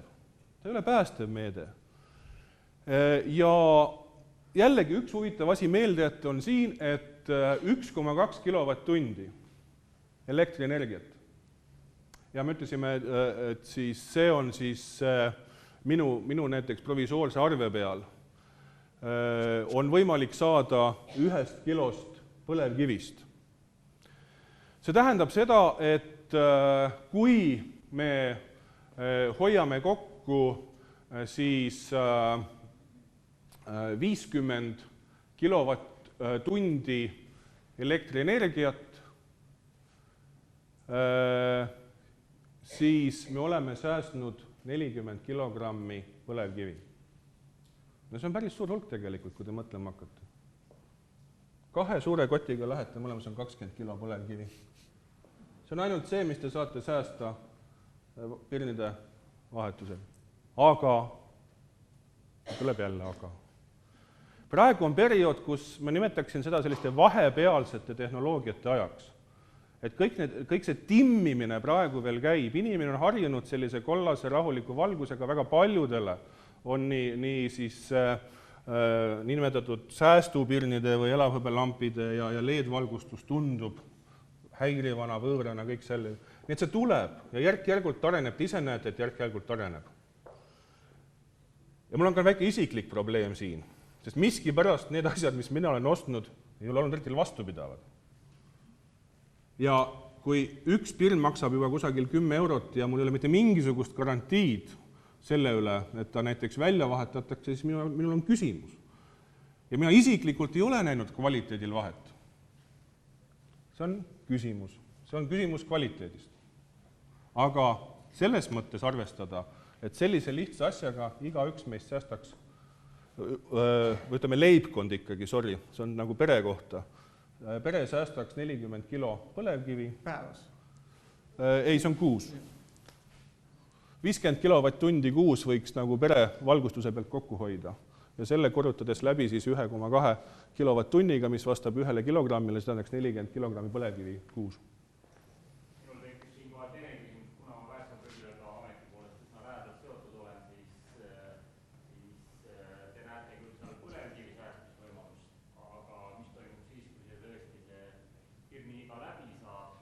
Ta ei ole päästev meede. Ja jällegi üks huvitav asi meeldejätte on siin, et 1,2 kilovatt-tundi elektrienergiat. Ja me ütlesime, et siis see on siis minu näiteks provisoorse arve peal on võimalik saada 1 kilost põlevkivist. See tähendab seda, et kui me hoiame kokku siis 50 kilovatt-tundi elektrienergiat, siis me oleme säästnud 40 kilogrammi põlevkivi. No see on päris suur hulk tegelikult, kui te mõtlema hakkate. 2 suure kotiga lähete, mõlemas on 20 kilo põlevkivi. See on ainult see, mis te saate säästa pirnide vahetusel. Aga, tuleb jälle aga. Praegu on periood, kus ma nimetaksin seda selliste vahepealsete tehnoloogiate ajaks. Et kõik see timmimine praegu veel käib, inimene on harjunud sellise kollase rahuliku valgusega, väga paljudele on nii siis nimetatud säästupirnide või elavhõbelampide ja LED-valgustus tundub häirivana, võõrana, kõik selle. Nii et see tuleb ja järk-järgult areneb, te ise näete, et järk-järgult areneb. Ja mul on ka väike isiklik probleem siin, sest miski pärast need asjad, mis mina olen ostnud, ei ole olnud eriti vastupidavad. Ja kui üks pirn maksab juba kusagil 10 eurot ja mul ei ole mitte mingisugust garantiid selle üle, et ta näiteks välja vahetatakse, siis minul on küsimus. Ja mina isiklikult ei ole näinud kvaliteedil vahet. See on küsimus kvaliteedist. Aga selles mõttes arvestada, et sellise lihtsa asjaga igaüks meist säästaks, võtame leibkond ikkagi, see on nagu pere kohta. Pere säästaks 40 kilo põlevkivi. Päevas? Ei, see on kuus. 50 kilovatt-tundi kuus võiks nagu pere valgustuse pealt kokku hoida. ja selle korrutades läbi siis 1,2 kilovatt-tunniga, mis vastab 1 kilogrammile, see tähendaks 40 kilogrammi põlevkivi kuus. Minul tekkis siin kohe teine küsimus, kuna ma Päästeametiga ameti poolest üsna lähedalt seotud olen, siis te näete küll seal põlevkivi säästmisvõimalust, aga mis toimub siis, kui see tõesti see pirniiga läbi saab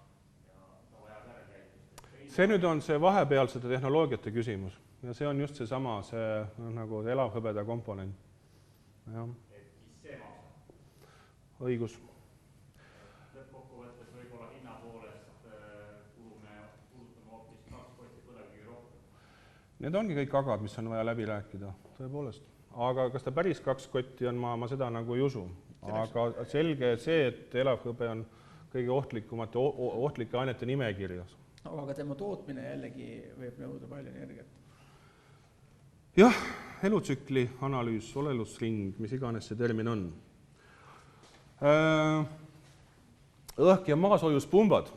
ja ta vajab järelkäitust? See nüüd on see vahepealsete tehnoloogiate küsimus ja see on just seesama, see nagu elavhõbeda komponent. Ja. Et mis see maksab? Õigus. Lõppkokkuvõttes võib-olla hinna poolest kulutame hoopis 2 kotti põlevkivi rohkem. Need ongi kõik agad, mis on vaja läbi rääkida, tõepoolest. Aga kas ta päris 2 kotti on, ma seda nagu ei usu. Aga selge see, et elavhõbe on kõige ohtlike ainete nimekirjas. Aga tema tootmine jällegi võib nõuda palju energiat. Jah, elutsükli analüüs, olelusring, mis iganes see termin on. Õhk- ja maasoojuspumbad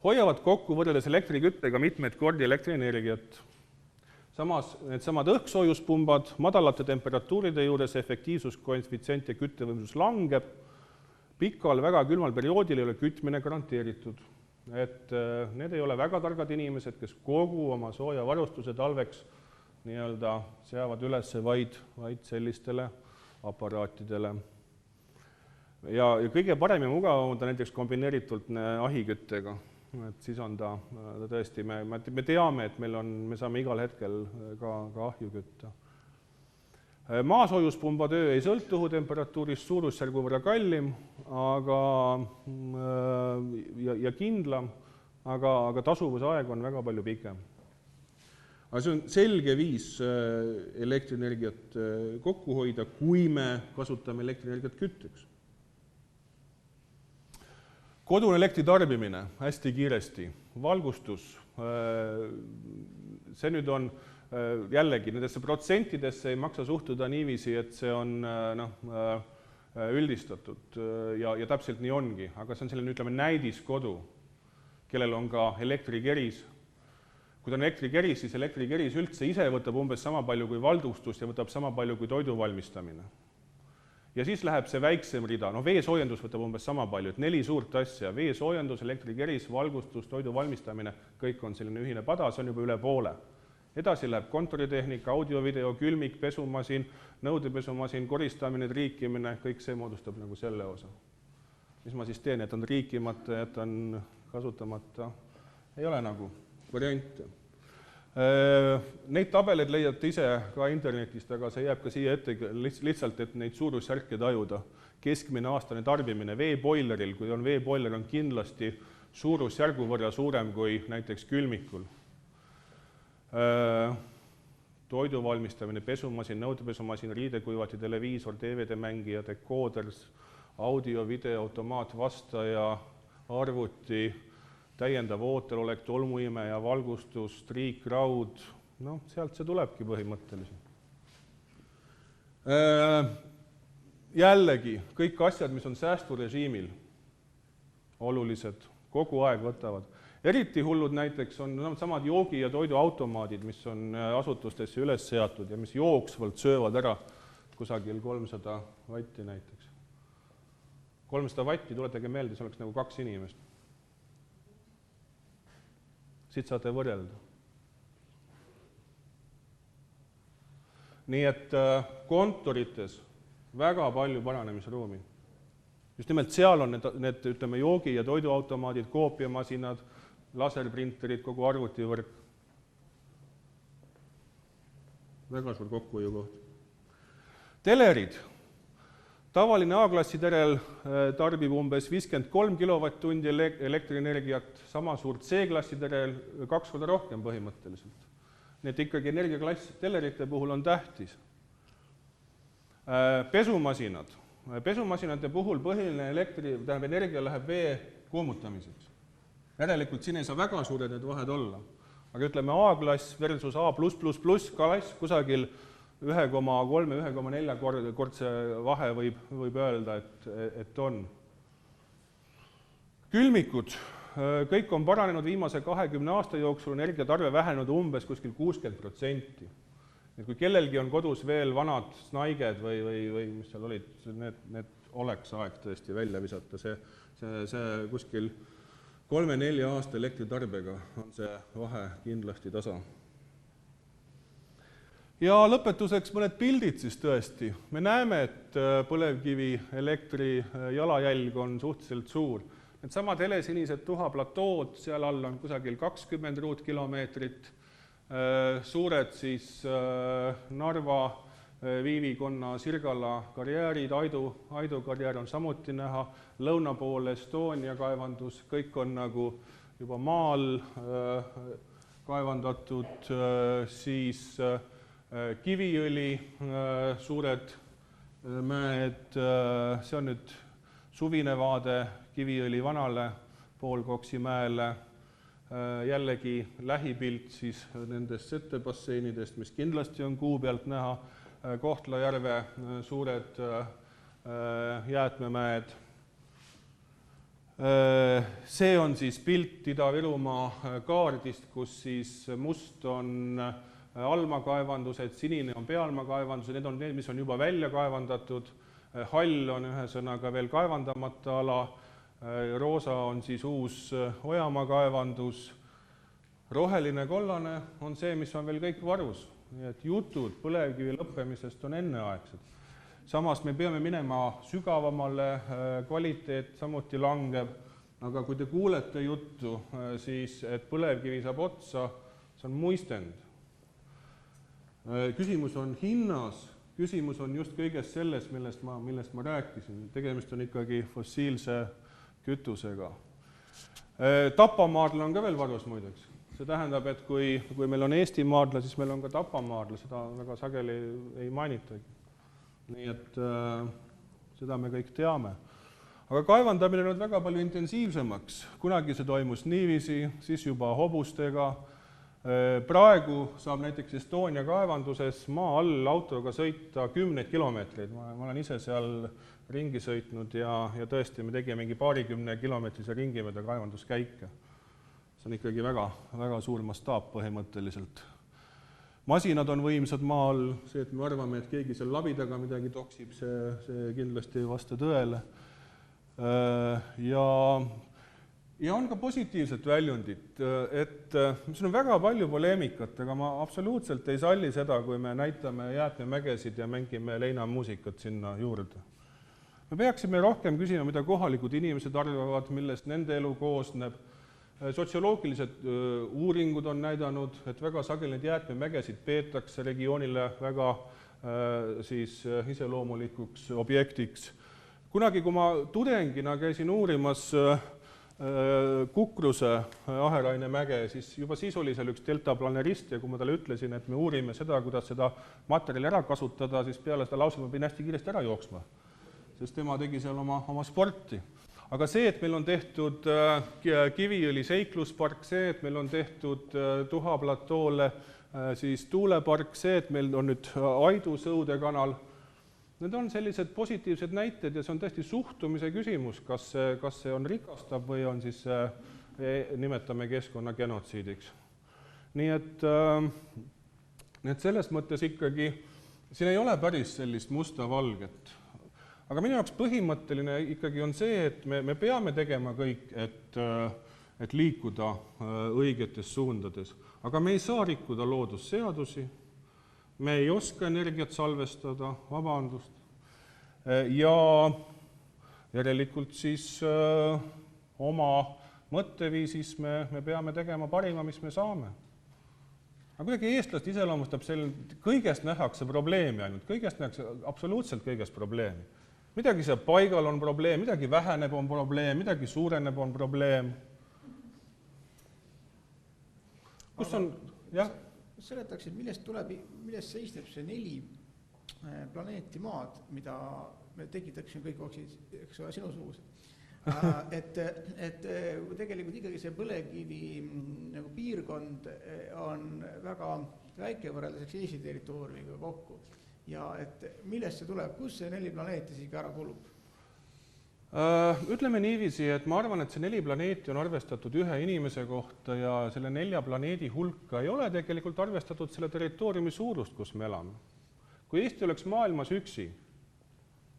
hoiavad kokku võrreldes elektriküttega mitmeid kordi elektrienergiat. Samas needsamad õhkssoojuspumbad madalate temperatuuride juures efektiivsuskoefitsient ja küttevõimsus langeb. Pikal väga külmal perioodil ei ole kütmine garanteeritud. Et need ei ole väga targad inimesed, kes kogu oma soojavarustuse talveks nii-öelda seavad üles vaid sellistele aparaatidele. Ja kõige parem ja mugavam on ta näiteks kombineeritult ahiküttega. Et siis on ta tõesti, me teame, et me saame igal hetkel ka ahju kütta. Maasoojuspumba töö ei sõltu õhutemperatuurist, suurusjärgu võrra kallim ja kindlam, aga tasuvusaeg on väga palju pikem. Aga see on selge viis elektrienergiat kokku hoida, kui me kasutame elektrienergiat kütteks. Kodune elektritarbimine hästi kiiresti, valgustus, see nüüd on jällegi nendesse protsentidesse ei maksa suhtuda niiviisi, et see on üldistatud ja täpselt nii ongi, aga see on selline, ütleme, näidiskodu, kellel on ka elektrikeris. Kui ta on elektrikeris, siis elektrikeris üldse ise võtab umbes sama palju kui valgustus ja võtab sama palju kui toidu valmistamine. Ja siis läheb see väiksem rida, veesoojendus võtab umbes sama palju, et 4 suurt asja, veesoojendus, elektrikeris, valgustus, toidu valmistamine, kõik on selline ühine pada, see on juba üle poole. Edasi läheb kontoritehnika, audio, video, külmik, pesumasin, nõudepesumasin, koristamine, riikimine, kõik see moodustab nagu selle osa. Mis ma siis teen, jätan riikimata, jätan kasutamata, ei ole nagu variante. Neid tabeleid leiate ise ka internetist, aga see jääb ka siia ette lihtsalt, et neid suurusjärke tajuda. Keskmine aastane tarbimine veeboileril, kui on veeboiler, on kindlasti suurusjärgu võrra suurem kui näiteks külmikul. Toidu valmistamine, pesumasin, nõudepesumasin, riidekuivati, televiisor, DVD-mängija, dekooders, audio, video, automaatvastaja, arvuti, täiendav ootelolek, tolmuimeja, valgustus, triikraud, sealt see tulebki põhimõtteliselt. Jällegi, kõik asjad, mis on säästurežiimil olulised, kogu aeg võtavad. Eriti hullud näiteks on samad joogi- ja toiduautomaadid, mis on asutustesse üles seatud ja mis jooksvalt söövad ära kusagil 300 vatti näiteks. 300 vatti, tuletage meelde, see oleks nagu 2 inimest. Siit saate võrrelda. Nii et kontorites väga palju paranemisruumi. Just nimelt seal on need ütleme, joogi- ja toiduautomaadid, koopiamasinad, laserprinterid, kogu arvutivõrk. Väga suur kokkuhoiu koht. Telerid. Tavaline A-klassi terel tarbib umbes 53 kilovatt-tundi elektrienergiat, sama suurt C-klassi terel 2 korda rohkem põhimõtteliselt. Nii et ikkagi energiaklass telerite puhul on tähtis. Pesumasinad. Pesumasinate puhul põhiline energia läheb vee kuumutamiseks. Järelikult siin ei saa väga suured need vahed olla. Aga ütleme A-klass versus A+++ klass kusagil 1,3–1,4 kordse vahe võib öelda, et on. Külmikud. Kõik on paranenud viimase 20 aasta jooksul, energiatarve vähenenud umbes kuskil 60%. Et kui kellelgi on kodus veel vanad snaiged või mis seal olid, need oleks aeg tõesti välja visata. See kuskil 3-4 aasta elektritarbega on see vahe kindlasti tasa. Ja lõpetuseks mõned pildid siis tõesti. Me näeme, et põlevkivi elektri jalajälg on suhteliselt suur. Need samad helesinised tuhaplatood, seal all on kusagil 20 ruutkilomeetrit, suured siis Narva, Viivikonna, Sirgala karjäärid, Aidu karjäär on samuti näha, lõuna poole Estonia kaevandus, kõik on nagu juba maal kaevandatud, siis Kiviõli, suured mäed, see on nüüd suvine vaade Kiviõli vanale Poolkoksi mäele, jällegi lähipilt siis nendest settebasseinidest, mis kindlasti on kuu pealt näha, Kohtla-Järve suured jäätmemäed. See on siis pilt Ida-Virumaa kaardist, kus siis must on almakaevandused, sinine on pealmaakaevandused, need on need, mis on juba välja kaevandatud, hall on ühesõnaga veel kaevandamata ala, roosa on siis uus Ojamaa kaevandus, roheline kollane on see, mis on veel kõik varus. Nii et jutud põlevkivi lõppemisest on enneaegsed. Samas me peame minema sügavamale, kvaliteet samuti langeb, aga kui te kuulete juttu, siis et põlevkivi saab otsa, see on muistend. Küsimus on hinnas, küsimus on just kõigest sellest, millest ma rääkisin. Tegemist on ikkagi fossiilse kütusega. Tapamaardla on ka veel varus muideks. See tähendab, et kui meil on Eesti maardla, siis meil on ka tapamaardla, seda väga sageli ei mainitagi. Nii et seda me kõik teame. Aga kaevandamine on väga palju intensiivsemaks. Kunagi see toimus niiviisi, siis juba hobustega. Praegu saab näiteks Estonia kaevanduses maa all autoga sõita 10 kilomeetreid. Ma olen ise seal ringi sõitnud ja tõesti me tegime mingi 20 kilomeetrise ringi mööda kaevanduskäike. See on ikkagi väga suur mastaap põhimõtteliselt. Masinad on võimsad maal, see, et me arvame, et keegi seal labidaga midagi toksib, see kindlasti ei vasta tõele. Ja on ka positiivset väljundit, et siin on väga palju poleemikat, aga ma absoluutselt ei salli seda, kui me näitame jäätmemägesid ja mängime leinamuusikat sinna juurde. Me peaksime rohkem küsima, mida kohalikud inimesed arvavad, millest nende elu koosneb. Sotsioloogilised uuringud on näidanud, et väga sageli need jäätmemägesid peetakse regioonile väga iseloomulikuks objektiks. Kunagi, kui ma tudengina käisin uurimas Kukruse Aheraine mäge, siis juba siis oli seal üks deltaplanerist ja kui ma talle ütlesin, et me uurime seda, kuidas seda materjali ära kasutada, siis peale seda lause ma pidin hästi kiiresti ära jooksma, sest tema tegi seal oma sporti. Aga see, et meil on tehtud Kiviõli seikluspark, see, et meil on tehtud tuhaplatoole siis tuulepark, see, et meil on nüüd Aidu sõudekanal, need on sellised positiivsed näited ja see on tõesti suhtumise küsimus, kas see on rikastav või on siis, nimetame keskkonna genotsiidiks. Nii et selles mõttes ikkagi, siin ei ole päris sellist musta valget. Aga minu jaoks põhimõtteline ikkagi on see, et me peame tegema kõik, et liikuda õigetes suundades. Aga me ei saa rikkuda loodusseadusi, me ei oska energiat salvestada, vabandust, ja järelikult siis oma mõtteviisis me peame tegema parima, mis me saame. Aga kuidagi eestlast iseloomustab kõigest nähakse probleemi ainult, kõigest nähakse absoluutselt kõigest probleemi. Midagi seal paigal on probleem, midagi väheneb on probleem, midagi suureneb on probleem. Kus on, jah? Seletaksid, millest seisneb see 4 planeeti maad, mida me tekitaksime kõik sinusugused. Et tegelikult ikkagi see põlevkivi nagu piirkond on väga väike võrreldes Eesti territooriumiga kokku. Ja et millest see tuleb, kus see 4 planeeti siis ära kulub? Ütleme niiviisi, et ma arvan, et see 4 planeeti on arvestatud ühe inimese kohta ja selle 4 planeedi hulka ei ole tegelikult arvestatud selle territooriumi suurust, kus me elame. Kui Eesti oleks maailmas üksi,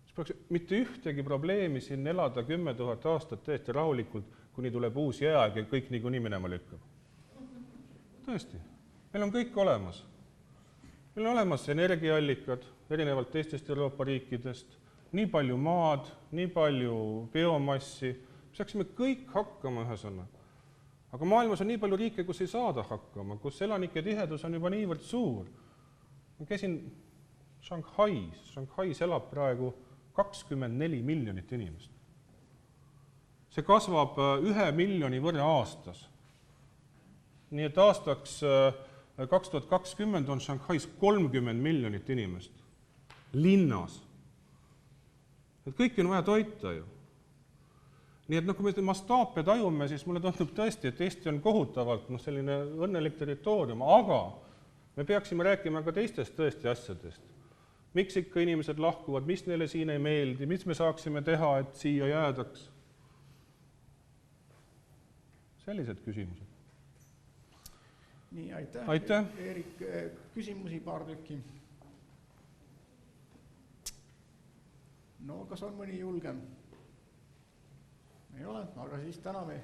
siis poleks mitte ühtegi probleemi siin elada 10 000 aastat täiesti rahulikult, kuni tuleb uus jääaeg ja kõik niikuinii minema lükkab. Tõesti, meil on kõik olemas. Meil on olemas energiaallikad, erinevalt teistest Euroopa riikidest, nii palju maad, nii palju biomassi, me saaksime kõik hakkama ühesõna. Aga maailmas on nii palju riike, kus ei saada hakkama, kus elanike tihedus on juba niivõrd suur. Ma käisin Shanghais elab praegu 24 miljonit inimest. See kasvab 1 miljoni võrra aastas. Nii et aastaks 2020 on Shanghais 30 miljonit inimest linnas. Et kõiki on vaja toita ju. Nii et kui me mastaape tajume, siis mulle tundub tõesti, et Eesti on kohutavalt selline õnnelik territoorium, aga me peaksime rääkima ka teistest tõesti asjadest. Miks ikka inimesed lahkuvad, mis neile siin ei meeldi, mis me saaksime teha, et siia jäädaks? Sellised küsimused. Nii, aitäh. Aitäh. Eerik, küsimusi paar tükki. No kas on mõni julgem? Ei ole, aga siis täname.